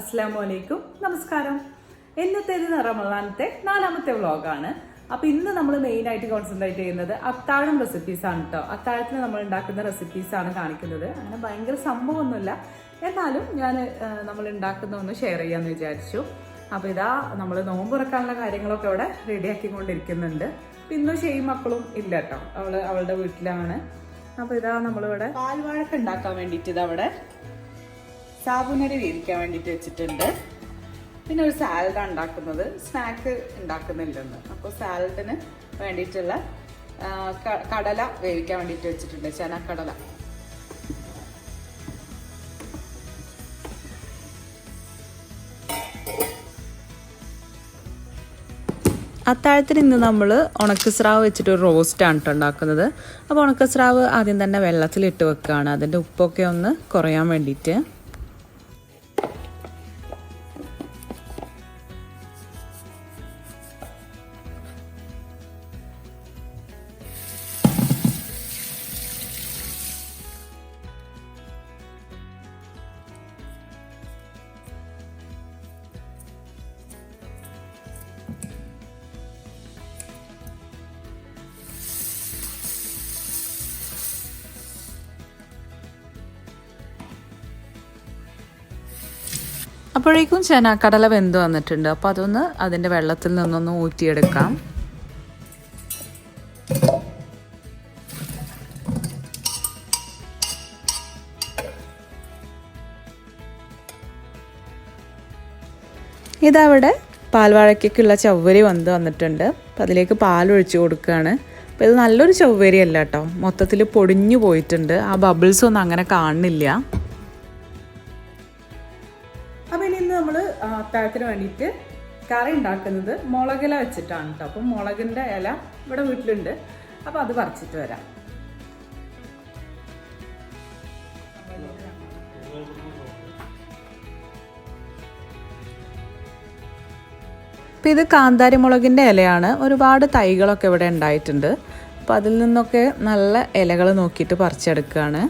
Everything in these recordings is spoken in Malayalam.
അസ്സലാമു നമസ്കാരം. ഇന്നത്തേത് റമളാനത്തെ 4ാമത്തെ വ്ളോഗാണ്. അപ്പോൾ ഇന്ന് നമ്മൾ മെയിനായിട്ട് കോൺസെൻട്രേറ്റ് ചെയ്യുന്നത് അത്താഴം റെസിപ്പീസാണ് കേട്ടോ. അത്താഴത്തിന് നമ്മൾ ഉണ്ടാക്കുന്ന റെസിപ്പീസാണ് കാണിക്കുന്നത്. അങ്ങനെ ഭയങ്കര സംഭവമൊന്നുമില്ല, എന്നാലും ഞാൻ നമ്മൾ ഉണ്ടാക്കുന്ന ഒന്ന് ഷെയർ ചെയ്യാമെന്ന് വിചാരിച്ചു. അപ്പോൾ ഇതാ നമ്മൾ നോമ്പ് തുറക്കാനുള്ള കാര്യങ്ങളൊക്കെ അവിടെ റെഡിയാക്കിക്കൊണ്ടിരിക്കുന്നുണ്ട്. ഇന്നും ഷെയ് മക്കളും ഇല്ല കേട്ടോ, അവളുടെ വീട്ടിലാണ്. അപ്പോൾ ഇതാ നമ്മളിവിടെ പാൽവാഴക്ക ഉണ്ടാക്കാൻ വേണ്ടിയിട്ട് ഇതവിടെ സാബുനരി വേവിക്കാൻ വേണ്ടിയിട്ട് വെച്ചിട്ടുണ്ട്. പിന്നെ ഒരു സാലഡാണ് ഉണ്ടാക്കുന്നത്, സ്നാക്ക് ഉണ്ടാക്കുന്നില്ലെന്ന്. അപ്പോൾ സാലഡിന് വേണ്ടിയിട്ടുള്ള കടല വേവിക്കാൻ വേണ്ടിയിട്ട് വെച്ചിട്ടുണ്ട്, ചനക്കടല. അത്താഴത്തിന് ഇന്ന് നമ്മൾ ഉണക്കസ്രാവ് വെച്ചിട്ട് ഒരു റോസ്റ്റാണ് കേട്ടോ ഉണ്ടാക്കുന്നത്. അപ്പോൾ ഉണക്കസ്രാവ് ആദ്യം തന്നെ വെള്ളത്തിലിട്ട് വെക്കുകയാണ്, അതിൻ്റെ ഉപ്പൊക്കെ ഒന്ന് കുറയാൻ വേണ്ടിയിട്ട്. അപ്പോഴേക്കും ചനാക്കടല വെന്ത് വന്നിട്ടുണ്ട്. അപ്പോൾ അതൊന്ന് അതിൻ്റെ വെള്ളത്തിൽ നിന്നൊന്ന് ഊറ്റിയെടുക്കാം. ഇതവിടെ പാൽവാഴയ്ക്കുള്ള ചവ്വരി വെന്ത് വന്നിട്ടുണ്ട്. അപ്പോൾ അതിലേക്ക് പാലൊഴിച്ച് കൊടുക്കുകയാണ്. അപ്പോൾ ഇത് നല്ലൊരു ചവ്വരി അല്ല കേട്ടോ, മൊത്തത്തിൽ പൊടിഞ്ഞു പോയിട്ടുണ്ട്. ആ ബബിൾസ് ഒന്നും അങ്ങനെ കാണുന്നില്ല. അപ്പോൾ ഇനി ഇന്ന് നമ്മൾ അത്താഴത്തിന് വേണ്ടിയിട്ട് കറി ഉണ്ടാക്കുന്നത് മുളകില വെച്ചിട്ടാണ് കേട്ടോ. അപ്പം മുളകിൻ്റെ ഇല ഇവിടെ വീട്ടിലുണ്ട്, അപ്പോൾ അത് പറിച്ചിട്ട് വരാം. അപ്പോൾ ഇത് കാന്താരി മുളകിൻ്റെ ഇലയാണ്. ഒരുപാട് തൈകളൊക്കെ ഇവിടെ ഉണ്ടായിട്ടുണ്ട്. അപ്പോൾ അതിൽ നിന്നൊക്കെ നല്ല ഇലകൾ നോക്കിയിട്ട് പറിച്ചെടുക്കുകയാണ്.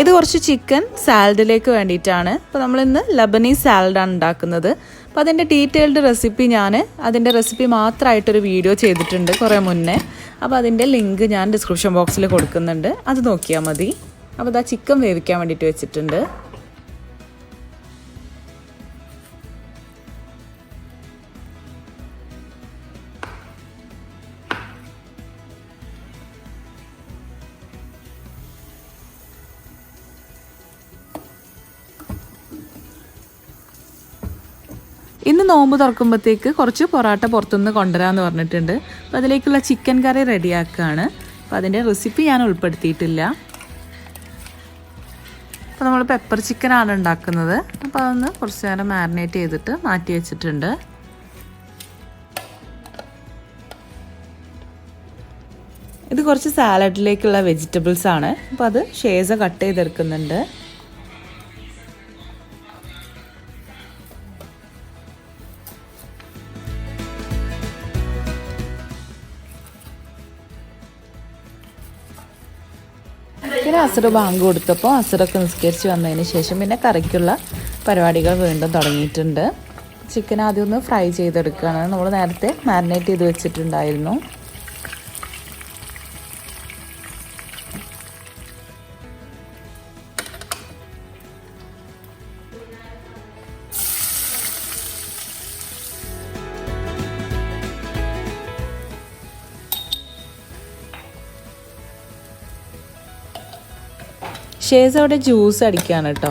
ഇത് കുറച്ച് ചിക്കൻ സാലഡിലേക്ക് വേണ്ടിയിട്ടാണ്. അപ്പോൾ നമ്മളിന്ന് ലബനീസ് സാലഡാണ് ഉണ്ടാക്കുന്നത്. അപ്പോൾ അതിൻ്റെ ഡീറ്റെയിൽഡ് റെസിപ്പി അതിൻ്റെ റെസിപ്പി മാത്രമായിട്ടൊരു വീഡിയോ ചെയ്തിട്ടുണ്ട് കുറേ മുന്നേ. അപ്പോൾ അതിൻ്റെ ലിങ്ക് ഞാൻ ഡിസ്ക്രിപ്ഷൻ ബോക്സിൽ കൊടുക്കുന്നുണ്ട്, അത് നോക്കിയാൽ മതി. അപ്പോൾ ഇതാ ചിക്കൻ വേവിക്കാൻ വേണ്ടിയിട്ട് വെച്ചിട്ടുണ്ട്. ഇന്ന് നോമ്പ് തുറക്കുമ്പോഴത്തേക്ക് കുറച്ച് പൊറോട്ട പുറത്തുനിന്ന് കൊണ്ടുവരാമെന്ന് പറഞ്ഞിട്ടുണ്ട്. അപ്പോൾ അതിലേക്കുള്ള ചിക്കൻ കറി റെഡിയാക്കുകയാണ്. അപ്പോൾ അതിൻ്റെ റെസിപ്പി ഞാൻ ഉൾപ്പെടുത്തിയിട്ടില്ല. അപ്പോൾ നമ്മൾ പെപ്പർ ചിക്കനാണ് ഉണ്ടാക്കുന്നത്. അപ്പോൾ അതൊന്ന് കുറച്ച് നേരം മാരിനേറ്റ് ചെയ്തിട്ട് മാറ്റി വെച്ചിട്ടുണ്ട്. ഇത് കുറച്ച് സാലഡിലേക്കുള്ള വെജിറ്റബിൾസ് ആണ്. അപ്പോൾ അത് ഷേസ കട്ട് ചെയ്തെടുക്കുന്നുണ്ട്. പിന്നെ അസർ ബാങ്ക് കൊടുത്തപ്പോൾ അസറൊക്കെ നിസ്കരിച്ച് വന്നതിന് ശേഷം പിന്നെ കറിക്കുള്ള പരിപാടികൾ വീണ്ടും തുടങ്ങിയിട്ടുണ്ട്. ചിക്കൻ ആദ്യം ഒന്ന് ഫ്രൈ ചെയ്തെടുക്കുകയാണ്. നമ്മൾ നേരത്തെ മാരിനേറ്റ് ചെയ്ത് വെച്ചിട്ടുണ്ടായിരുന്നു. ഷേസ് അവിടെ ജ്യൂസ് അടിക്കുകയാണ് കേട്ടോ.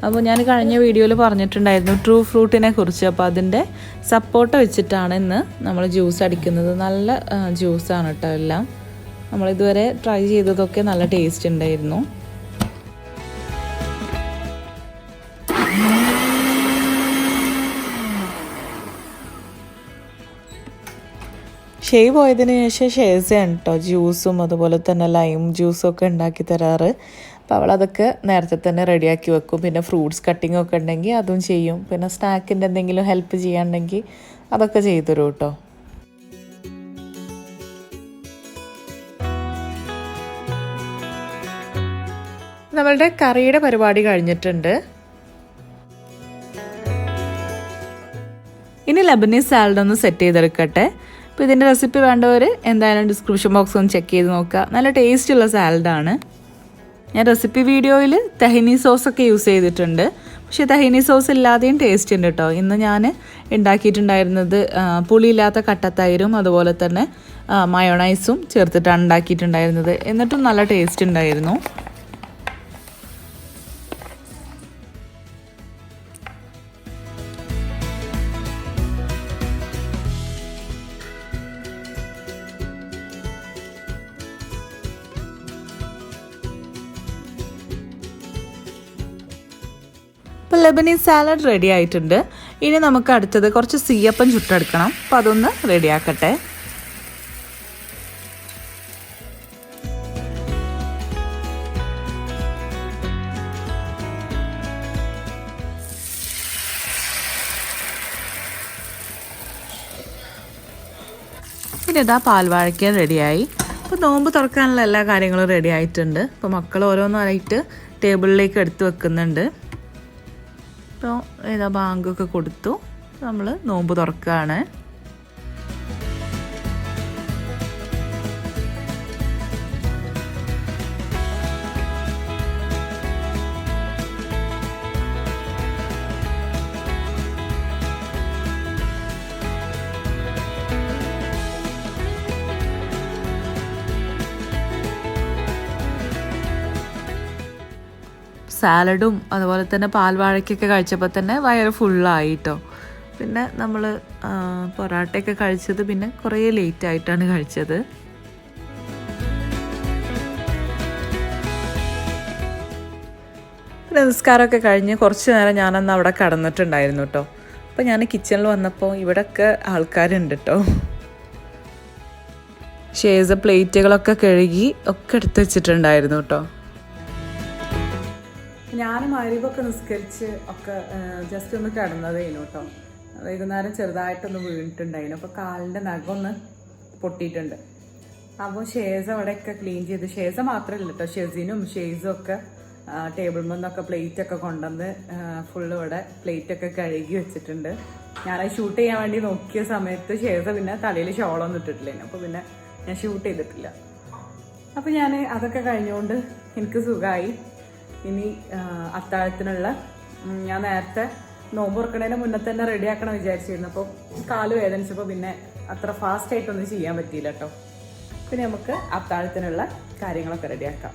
അപ്പോൾ ഞാൻ കഴിഞ്ഞ വീഡിയോയിൽ പറഞ്ഞിട്ടുണ്ടായിരുന്നു ട്രൂ ഫ്രൂട്ടിനെ കുറിച്ച്. അപ്പോൾ അതിൻ്റെ സപ്പോർട്ട വെച്ചിട്ടാണ് ഇന്ന് നമ്മൾ ജ്യൂസ് അടിക്കുന്നത്. നല്ല ജ്യൂസാണ് കേട്ടോ എല്ലാം. നമ്മളിതുവരെ ട്രൈ ചെയ്തതൊക്കെ നല്ല ടേസ്റ്റ് ഉണ്ടായിരുന്നു. ഷെയ് പോയതിന് ശേഷം ഷേസയാണ് കേട്ടോ ജ്യൂസും അതുപോലെ തന്നെ ലൈം ജ്യൂസും ഒക്കെ ഉണ്ടാക്കി തരാറ്. അപ്പോൾ അവളതൊക്കെ നേരത്തെ തന്നെ റെഡിയാക്കി വെക്കും. പിന്നെ ഫ്രൂട്ട്സ് കട്ടിങ്ങും ഒക്കെ ഉണ്ടെങ്കിൽ അതും ചെയ്യും. പിന്നെ സ്നാക്കിൻ്റെ എന്തെങ്കിലും ഹെൽപ്പ് ചെയ്യാനുണ്ടെങ്കിൽ അതൊക്കെ ചെയ്തു തരും കേട്ടോ. നമ്മളുടെ കറിയുടെ പരിപാടി കഴിഞ്ഞിട്ടുണ്ട്. ഇനി ലബനീസ് സാലഡ് ഒന്ന് സെറ്റ് ചെയ്തെടുക്കട്ടെ. അപ്പോൾ ഇതിൻ്റെ റെസിപ്പി വേണ്ടവർ എന്തായാലും ഡിസ്ക്രിപ്ഷൻ ബോക്സ് ഒന്ന് ചെക്ക് ചെയ്ത് നോക്കുക. നല്ല ടേസ്റ്റുള്ള സാലഡാണ്. ഞാൻ റെസിപ്പി വീഡിയോയിൽ തഹിനി സോസൊക്കെ യൂസ് ചെയ്തിട്ടുണ്ട്. പക്ഷേ തഹിനി സോസ് ഇല്ലാതെയും ടേസ്റ്റ് ഉണ്ട് കേട്ടോ. ഇന്ന് ഞാൻ ഉണ്ടാക്കിയിട്ടുണ്ടായിരുന്നത് പുളിയില്ലാത്ത കട്ടത്തൈരും അതുപോലെ തന്നെ മയോണൈസും ചേർത്തിട്ടാണ് ഉണ്ടാക്കിയിട്ടുണ്ടായിരുന്നത്. എന്നിട്ടും നല്ല ടേസ്റ്റ് ഉണ്ടായിരുന്നു. അപ്പോൾ ലെബനീസ് സാലഡ് റെഡി ആയിട്ടുണ്ട്. ഇനി നമുക്ക് അടുത്തത് കുറച്ച് സീയപ്പം ചുട്ടെടുക്കണം. അപ്പോൾ അതൊന്ന് റെഡിയാക്കട്ടെ. പിന്നെ ഇതാ പാൽവാഴയ്ക്ക റെഡിയായി. അപ്പോൾ നോമ്പ് തുറക്കാനുള്ള എല്ലാ കാര്യങ്ങളും റെഡി ആയിട്ടുണ്ട്. അപ്പോൾ മക്കൾ ഓരോന്നായിട്ട് ടേബിളിലേക്ക് എടുത്ത് വെക്കുന്നുണ്ട്. അപ്പോൾ ഏതാ ബാങ്കൊക്കെ കൊടുത്തു. നമ്മൾ നോമ്പ് തുറക്കുകയാണ്. സാലഡും അതുപോലെ തന്നെ പാൽവാഴയ്ക്കൊക്കെ കഴിച്ചപ്പോൾ തന്നെ വയറ് ഫുള്ളായിട്ടോ. പിന്നെ നമ്മൾ പൊറാട്ടയൊക്കെ കഴിച്ചത് പിന്നെ കുറേ ലേറ്റായിട്ടാണ് കഴിച്ചത്. നമസ്കാരമൊക്കെ കഴിഞ്ഞ് കുറച്ച് നേരം ഞാനന്ന് അവിടെ കിടന്നിട്ടുണ്ടായിരുന്നു കേട്ടോ. അപ്പോൾ ഞാൻ കിച്ചണിൽ വന്നപ്പോൾ ഇവിടെയൊക്കെ ആൾക്കാരുണ്ട് കേട്ടോ. ഷേസ് പ്ലേറ്റുകളൊക്കെ കഴുകി ഒക്കെ എടുത്ത് വെച്ചിട്ടുണ്ടായിരുന്നു കേട്ടോ. ഞാൻ മഗ്‌രിബൊക്കെ നിസ്കരിച്ച് ഒക്കെ ജസ്റ്റ് ഒന്ന് കിടന്നതേനു കേട്ടോ. വൈകുന്നേരം ചെറുതായിട്ടൊന്ന് വീണിട്ടുണ്ടായിരുന്നു. അപ്പോൾ കാലിൻ്റെ നഖമൊന്ന് പൊട്ടിയിട്ടുണ്ട്. അപ്പോൾ ഷേസ് അവിടെയൊക്കെ ക്ലീൻ ചെയ്ത്, ഷേസ മാത്രമല്ല കേട്ടോ, ഷെസിനും ഷേസും ഒക്കെ ടേബിൾ നിന്നൊക്കെ പ്ലേറ്റൊക്കെ കൊണ്ടുവന്ന് ഫുള്ള് ഇവിടെ പ്ലേറ്റൊക്കെ കഴുകി വെച്ചിട്ടുണ്ട്. ഞാനത് ഷൂട്ട് ചെയ്യാൻ വേണ്ടി നോക്കിയ സമയത്ത് ഷേസ പിന്നെ തലയിൽ ഷോളൊന്നും ഇട്ടിട്ടില്ലേനു. അപ്പോൾ പിന്നെ ഞാൻ ഷൂട്ട് ചെയ്തിട്ടില്ല. അപ്പോൾ ഞാൻ അതൊക്കെ കഴിഞ്ഞുകൊണ്ട് എനിക്ക് സുഖമായി. ഇനി അത്താഴത്തിനുള്ള ഞാൻ നേരത്തെ നോമ്പ് തുറക്കണതിന് മുന്നേ തന്നെ റെഡിയാക്കണം വിചാരിച്ചിരുന്നു. അപ്പോൾ കാല് വേദനിച്ചപ്പോൾ പിന്നെ അത്ര ഫാസ്റ്റായിട്ടൊന്നും ചെയ്യാൻ പറ്റിയില്ല കേട്ടോ. പിന്നെ നമുക്ക് അത്താഴത്തിനുള്ള കാര്യങ്ങളൊക്കെ റെഡിയാക്കാം.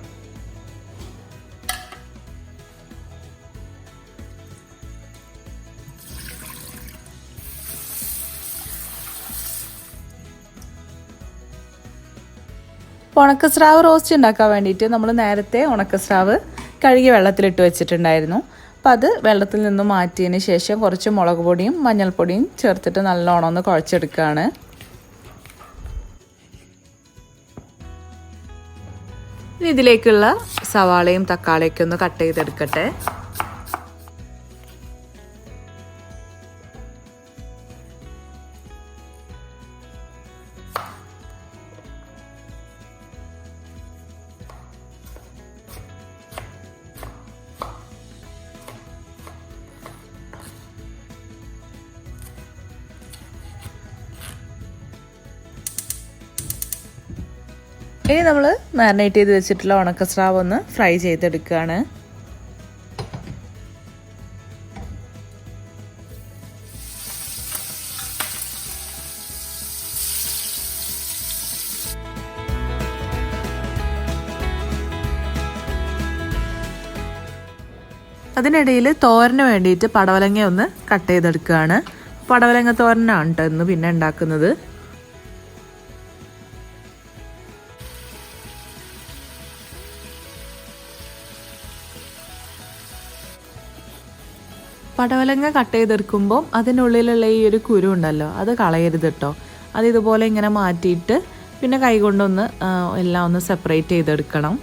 ഉണക്കസ്രാവ് റോസ്റ്റ് ഉണ്ടാക്കാൻ വേണ്ടിയിട്ട് നമ്മൾ നേരത്തെ ഉണക്കസ്രാവ് കഴുകി വെള്ളത്തിലിട്ട് വെച്ചിട്ടുണ്ടായിരുന്നു. അപ്പോൾ അത് വെള്ളത്തിൽ നിന്നും മാറ്റിയതിന് ശേഷം കുറച്ച് മുളക് പൊടിയും മഞ്ഞൾപ്പൊടിയും ചേർത്തിട്ട് നല്ലോണം ഒന്ന് കുഴച്ചെടുക്കുകയാണ്. ഇനി ഇതിലേക്കുള്ള സവാളയും തക്കാളിയൊക്കെ ഒന്ന് കട്ട് ചെയ്തെടുക്കട്ടെ. ഇനി നമ്മൾ മാരിനേറ്റ് ചെയ്ത് വെച്ചിട്ടുള്ള ഉണക്കസ്രാവ് ഒന്ന് ഫ്രൈ ചെയ്തെടുക്കുകയാണ്. അതിനിടയിൽ തോരന് വേണ്ടിയിട്ട് പടവലങ്ങ ഒന്ന് കട്ട് ചെയ്തെടുക്കുകയാണ്. പടവലങ്ങ തോരനാണ് കേട്ടോ ഇന്ന് പിന്നെ ഉണ്ടാക്കുന്നത്. പടവലങ്ങ കട്ട് ചെയ്തെടുക്കുമ്പോൾ അതിനുള്ളിലുള്ള ഈ ഒരു കുരു ഉണ്ടല്ലോ, അത് കളയരുത് കേട്ടോ. അത് ഇതുപോലെ ഇങ്ങനെ മാറ്റിയിട്ട് പിന്നെ കൈകൊണ്ടൊന്ന് എല്ലാം ഒന്ന് സെപ്പറേറ്റ് ചെയ്തെടുക്കണം.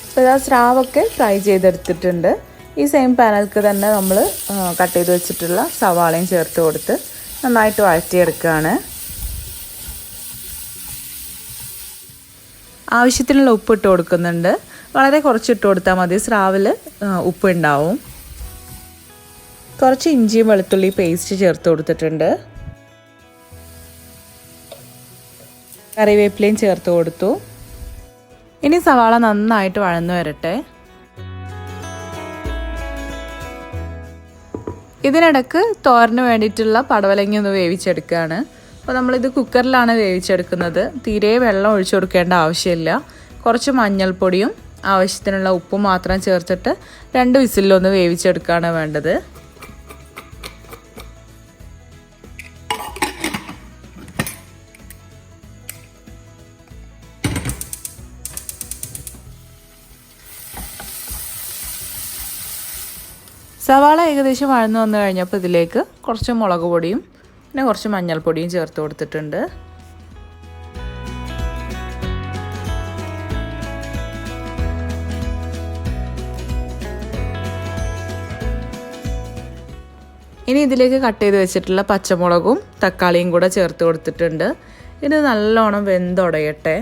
അപ്പോൾ ഇതാ സ്രാവൊക്കെ ഫ്രൈ ചെയ്തെടുത്തിട്ടുണ്ട്. ഈ സെയിം പാനിലേക്ക് തന്നെ നമ്മൾ കട്ട് ചെയ്ത് വെച്ചിട്ടുള്ള സവാളയും ചേർത്ത് കൊടുത്ത് നന്നായിട്ട് വഴറ്റിയെടുക്കുകയാണ്. ആവശ്യത്തിനുള്ള ഉപ്പ് ഇട്ട് കൊടുക്കുന്നുണ്ട്. വളരെ കുറച്ച് ഇട്ട് കൊടുത്താൽ മതി, സ്രാവിൽ ഉപ്പ് ഉണ്ടാവും. കുറച്ച് ഇഞ്ചിയും വെളുത്തുള്ളി പേസ്റ്റ് ചേർത്ത് കൊടുത്തിട്ടുണ്ട്. കറിവേപ്പിലയും ചേർത്ത് കൊടുത്തു. ഇനി സവാള നന്നായിട്ട് വഴന്നു വരട്ടെ. ഇതിനിടക്ക് തോരന് വേണ്ടിയിട്ടുള്ള പടവലങ്ങ ഒന്ന് വേവിച്ചെടുക്കുകയാണ്. അപ്പോൾ നമ്മളിത് കുക്കറിലാണ് വേവിച്ചെടുക്കുന്നത്. തീരെ വെള്ളം ഒഴിച്ചു കൊടുക്കേണ്ട ആവശ്യമില്ല. കുറച്ച് മഞ്ഞൾപ്പൊടിയും ആവശ്യത്തിനുള്ള ഉപ്പും മാത്രം ചേർത്തിട്ട് 2 വിസിലൊന്ന് വേവിച്ചെടുക്കുകയാണ് വേണ്ടത്. സവാള ഏകദേശം വഴന്നു വന്നു കഴിഞ്ഞപ്പോൾ ഇതിലേക്ക് കുറച്ച് മുളക് പൊടിയും പിന്നെ കുറച്ച് മഞ്ഞൾപ്പൊടിയും ചേർത്ത് കൊടുത്തിട്ടുണ്ട്. ഇനി ഇതിലേക്ക് കട്ട് ചെയ്ത് വെച്ചിട്ടുള്ള പച്ചമുളകും തക്കാളിയും കൂടെ ചേർത്ത് കൊടുത്തിട്ടുണ്ട്. ഇത് നല്ലോണം വെന്തുടയട്ടെ.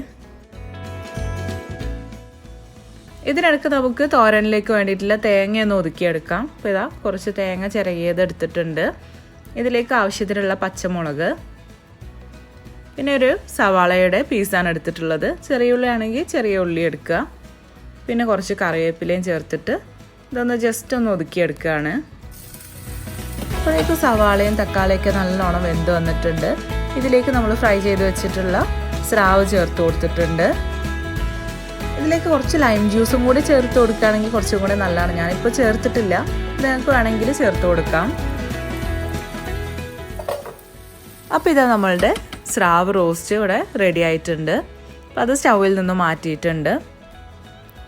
ഇതിനിടയ്ക്ക് നമുക്ക് തോരനിലേക്ക് വേണ്ടിയിട്ടുള്ള തേങ്ങയൊന്ന് ഒതുക്കിയെടുക്കാം. അപ്പോൾ ഇതാ കുറച്ച് തേങ്ങ ചിരകിയത് എടുത്തിട്ടുണ്ട്. ഇതിലേക്ക് ആവശ്യത്തിനുള്ള പച്ചമുളക്, പിന്നെ ഒരു സവാളയുടെ പീസാണ് എടുത്തിട്ടുള്ളത്. ചെറിയ ഉള്ളി ആണെങ്കിൽ ചെറിയ ഉള്ളി എടുക്കുക. പിന്നെ കുറച്ച് കറിവേപ്പിലയും ചേർത്തിട്ട് ഇതൊന്ന് ജസ്റ്റ് ഒന്ന് ഒതുക്കിയെടുക്കുകയാണ്. അപ്പോഴേക്കും സവാളയും തക്കാളിയൊക്കെ നല്ലോണം വെന്ത് വന്നിട്ടുണ്ട്. ഇതിലേക്ക് നമ്മൾ ഫ്രൈ ചെയ്ത് വെച്ചിട്ടുള്ള സ്രാവ് ചേർത്ത് കൊടുത്തിട്ടുണ്ട്. ഇതിലേക്ക് കുറച്ച് ലൈം ജ്യൂസും കൂടി ചേർത്ത് കൊടുക്കുകയാണെങ്കിൽ കുറച്ചും കൂടി നല്ലതാണ്. ഞാനിപ്പോൾ ചേർത്തിട്ടില്ല, നിങ്ങൾക്ക് വേണമെങ്കിൽ ചേർത്ത് കൊടുക്കാം. അപ്പോൾ ഇതാ നമ്മളുടെ സ്രാവ് റോസ്റ്റ് ഇവിടെ റെഡി ആയിട്ടുണ്ട്. അപ്പോൾ അത് സ്റ്റൗവിൽ നിന്ന് മാറ്റിയിട്ടുണ്ട്.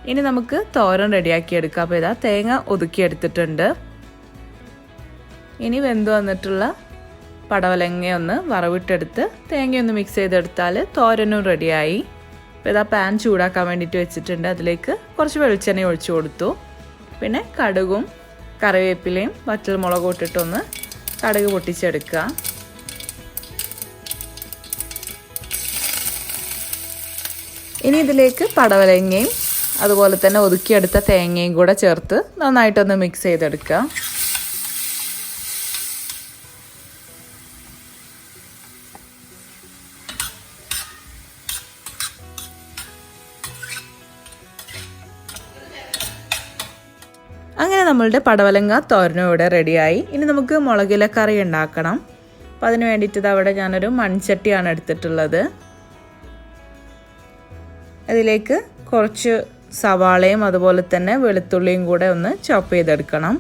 ഇനി നമുക്ക് തോരൻ റെഡിയാക്കി എടുക്കാം. അപ്പോൾ ഇതാ തേങ്ങ ഒതുക്കിയെടുത്തിട്ടുണ്ട്. ഇനി വെന്ത് വന്നിട്ടുള്ള പടവലങ്ങയൊന്ന് വറവിട്ടെടുത്ത് തേങ്ങയൊന്ന് മിക്സ് ചെയ്തെടുത്താൽ തോരനും റെഡിയായി. അപ്പോൾ ഇതാ പാൻ ചൂടാക്കാൻ വേണ്ടിയിട്ട് വെച്ചിട്ടുണ്ട്. അതിലേക്ക് കുറച്ച് വെളിച്ചെണ്ണ ഒഴിച്ചു കൊടുത്തു. പിന്നെ കടുകും കറിവേപ്പിലയും വറ്റൽമുളകും ഇട്ടിട്ടൊന്ന് കടുക് പൊട്ടിച്ചെടുക്കുക. ഇനി ഇതിലേക്ക് പടവലങ്ങയും അതുപോലെ തന്നെ ഒതുക്കിയെടുത്ത തേങ്ങയും കൂടെ ചേർത്ത് നന്നായിട്ടൊന്ന് മിക്സ് ചെയ്തെടുക്കുക. അങ്ങനെ നമ്മളുടെ പടവലങ്ങ തോരനും ഇവിടെ റെഡിയായി. ഇനി നമുക്ക് മുളകില കറി ഉണ്ടാക്കണം. അപ്പോൾ അതിന് വേണ്ടിയിട്ട് അവിടെ ഞാനൊരു മൺചട്ടിയാണ് എടുത്തിട്ടുള്ളത്. അതിലേക്ക് കുറച്ച് സവാളയും അതുപോലെ തന്നെ വെളുത്തുള്ളിയും കൂടെ ഒന്ന് ചോപ്പ് ചെയ്തെടുക്കണം.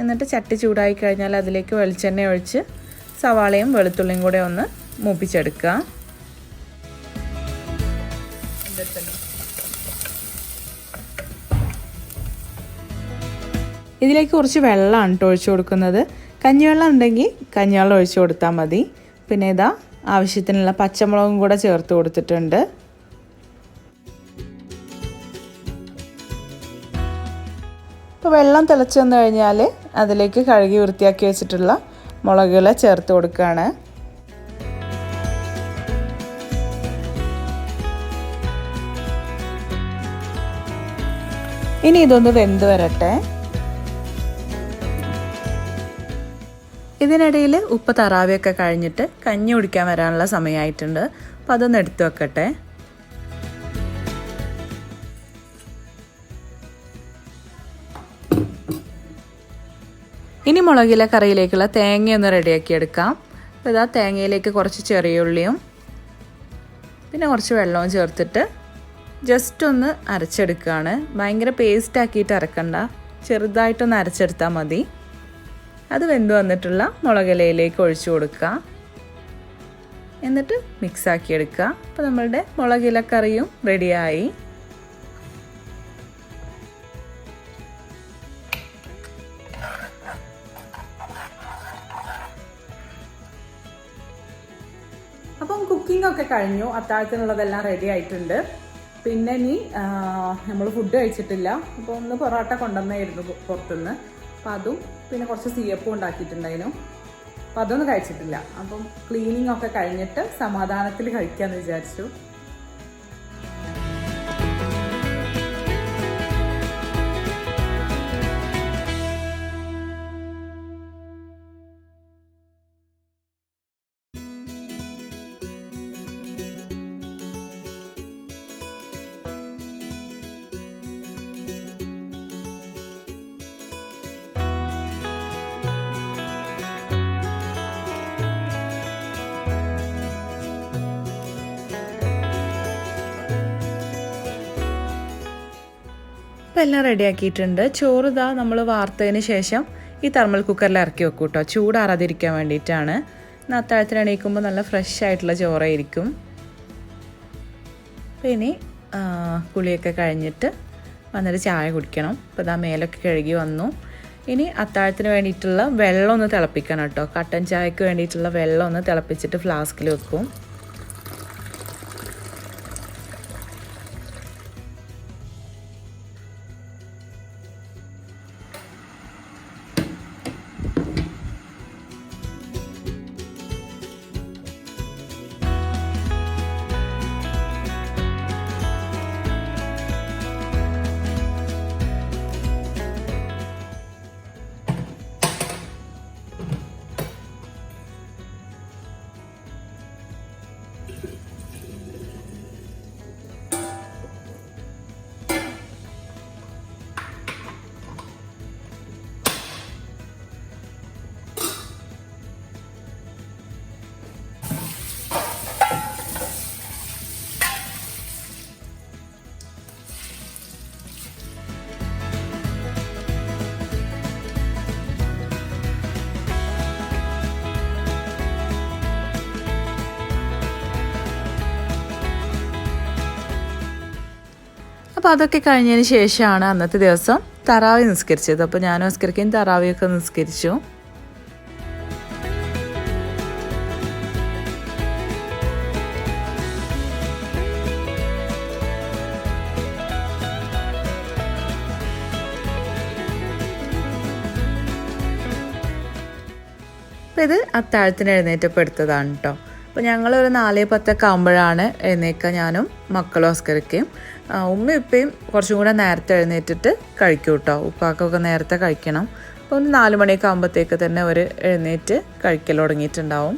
എന്നിട്ട് ചട്ടി ചൂടായി കഴിഞ്ഞാൽ അതിലേക്ക് വെളിച്ചെണ്ണ ഒഴിച്ച് സവാളയും വെളുത്തുള്ളിയും കൂടെ ഒന്ന് മൂപ്പിച്ചെടുക്കുക. ഇതിലേക്ക് കുറച്ച് വെള്ളമാണ് ഒഴിച്ചു കൊടുക്കുന്നത്. കഞ്ഞിവെള്ളം ഉണ്ടെങ്കിൽ കഞ്ഞിവെള്ളം ഒഴിച്ചു കൊടുത്താൽ മതി. പിന്നെ ഇതാ ആവശ്യത്തിനുള്ള പച്ചമുളകും കൂടെ ചേർത്ത് കൊടുത്തിട്ടുണ്ട്. ഇപ്പോൾ വെള്ളം തിളച്ച് വന്നു കഴിഞ്ഞാൽ അതിലേക്ക് കഴുകി വൃത്തിയാക്കി വെച്ചിട്ടുള്ള മുളകുകൾ ചേർത്ത് കൊടുക്കുകയാണ്. ഇനി ഇതൊന്ന് വെന്ത് വരട്ടെ. ഇതിനിടയിൽ ഉപ്പ് തറാവിയൊക്കെ കഴിഞ്ഞിട്ട് കഞ്ഞി കുടിക്കാൻ വരാനുള്ള സമയമായിട്ടുണ്ട്. അപ്പോൾ അതൊന്ന് എടുത്തു വെക്കട്ടെ. ഇനി മുളകില കറിയിലേക്കുള്ള തേങ്ങയൊന്ന് റെഡിയാക്കി എടുക്കാം. അപ്പോൾ ഇതാ തേങ്ങയിലേക്ക് കുറച്ച് ചെറിയ ഉള്ളിയും പിന്നെ കുറച്ച് വെള്ളവും ചേർത്തിട്ട് ജസ്റ്റ് ഒന്ന് അരച്ചെടുക്കുകയാണ്. ഭയങ്കര പേസ്റ്റ് ആക്കിയിട്ട് അരക്കണ്ട, ചെറുതായിട്ടൊന്ന് അരച്ചെടുത്താൽ മതി. അത് വെന്ത് വന്നിട്ടുള്ള മുളകിലയിലേക്ക് ഒഴിച്ചു കൊടുക്കുക. എന്നിട്ട് മിക്സാക്കി എടുക്കുക. അപ്പോൾ നമ്മളുടെ മുളകിലക്കറിയും റെഡിയായി. അപ്പം കുക്കിംഗ് ഒക്കെ കഴിഞ്ഞു, അത്താഴത്തിനുള്ളതെല്ലാം റെഡി ആയിട്ടുണ്ട്. പിന്നെ ഇനി നമ്മൾ ഫുഡ് കഴിച്ചിട്ടില്ല. അപ്പോൾ ഒന്ന് പൊറോട്ട കൊണ്ടുവന്നായിരുന്നു പുറത്തുനിന്ന്. അപ്പം അതും പിന്നെ കുറച്ച് സീയപ്പും ഉണ്ടാക്കിയിട്ടുണ്ടായിരുന്നു. അപ്പം അതൊന്നും കഴിച്ചിട്ടില്ല. അപ്പം ക്ലീനിങ് ഒക്കെ കഴിഞ്ഞിട്ട് സമാധാനത്തിൽ കഴിക്കാമെന്ന് വിചാരിച്ചു. അപ്പോൾ എല്ലാം റെഡിയാക്കിയിട്ടുണ്ട്. ചോറ് ഇതാ നമ്മൾ വാർത്തതിന് ശേഷം ഈ തെർമൽ കുക്കറിൽ ഇറക്കി വെക്കും കേട്ടോ, ചൂടാറാതിരിക്കാൻ വേണ്ടിയിട്ടാണ്. അത്താഴത്തിന് എണീക്കുമ്പോൾ നല്ല ഫ്രഷ് ആയിട്ടുള്ള ചോറായിരിക്കും. അപ്പോൾ ഇനി കുളിയൊക്കെ കഴിഞ്ഞിട്ട് വന്നിട്ട് ചായ കുടിക്കണം. അപ്പോൾ ഇതാ മേലൊക്കെ കഴുകി വന്നു. ഇനി അത്താഴത്തിന് വേണ്ടിയിട്ടുള്ള വെള്ളം ഒന്ന് തിളപ്പിക്കണം കേട്ടോ. കട്ടൻ ചായക്ക് വേണ്ടിയിട്ടുള്ള വെള്ളം ഒന്ന് തിളപ്പിച്ചിട്ട് ഫ്ലാസ്കിൽ വെക്കും. അപ്പോൾ അതൊക്കെ കഴിഞ്ഞതിന് ശേഷമാണ് അന്നത്തെ ദിവസം തറാവി നിസ്കരിച്ചത്. അപ്പോൾ ഞാൻ നിസ്കരിക്കുകയും തറാവിയൊക്കെ നിസ്കരിച്ചു. അപ്പോൾ ഇത് അത്താഴത്തിന് എഴുന്നേറ്റപ്പോൾ എടുത്തതാണ് കേട്ടോ. അപ്പോൾ ഞങ്ങളൊരു 4:10 ആകുമ്പോഴാണ് എഴുന്നേൽക്കുക, ഞാനും മക്കളും നിസ്കരിക്കുകയും. ഉമ്മയും ഉപ്പയും കുറച്ചും കൂടെ നേരത്തെ എഴുന്നേറ്റിട്ട് കഴിക്കും കേട്ടോ. ഉപ്പാക്കൊക്കെ നേരത്തെ കഴിക്കണം. അപ്പോൾ ഒരു 4 മണിയൊക്കെ ആകുമ്പോഴത്തേക്ക് തന്നെ ഒരു എഴുന്നേറ്റ് കഴിക്കൽ തുടങ്ങിയിട്ടുണ്ടാവും.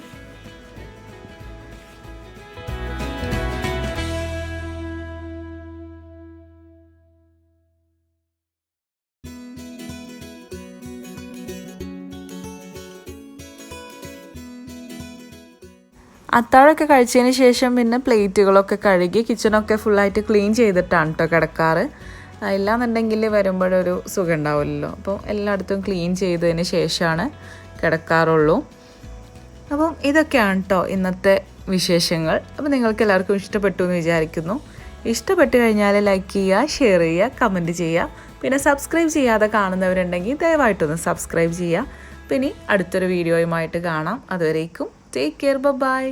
അത്താഴമൊക്കെ കഴിച്ചതിന് ശേഷം പിന്നെ പ്ലേറ്റുകളൊക്കെ കഴുകി കിച്ചണൊക്കെ ഫുള്ളായിട്ട് ക്ലീൻ ചെയ്തിട്ടാണ് കേട്ടോ കിടക്കാറ്. ഇല്ലാന്നുണ്ടെങ്കിൽ വരുമ്പോഴൊരു സുഖം ഉണ്ടാവില്ലല്ലോ. അപ്പോൾ എല്ലായിടത്തും ക്ലീൻ ചെയ്തതിന് ശേഷമാണ് കിടക്കാറുള്ളൂ. അപ്പം ഇതൊക്കെയാണ് കേട്ടോ ഇന്നത്തെ വിശേഷങ്ങൾ. അപ്പോൾ നിങ്ങൾക്ക് എല്ലാവർക്കും ഇഷ്ടപ്പെട്ടു എന്ന് വിചാരിക്കുന്നു. ഇഷ്ടപ്പെട്ട് കഴിഞ്ഞാൽ ലൈക്ക് ചെയ്യുക, ഷെയർ ചെയ്യുക, കമൻറ്റ് ചെയ്യുക. പിന്നെ സബ്സ്ക്രൈബ് ചെയ്യാതെ കാണുന്നവരുണ്ടെങ്കിൽ ദയവായിട്ടൊന്ന് സബ്സ്ക്രൈബ് ചെയ്യുക. പിന്നെ അടുത്തൊരു വീഡിയോയുമായിട്ട് കാണാം. അതുവരേക്കും ടേക്ക് കെയർ, ബൈ.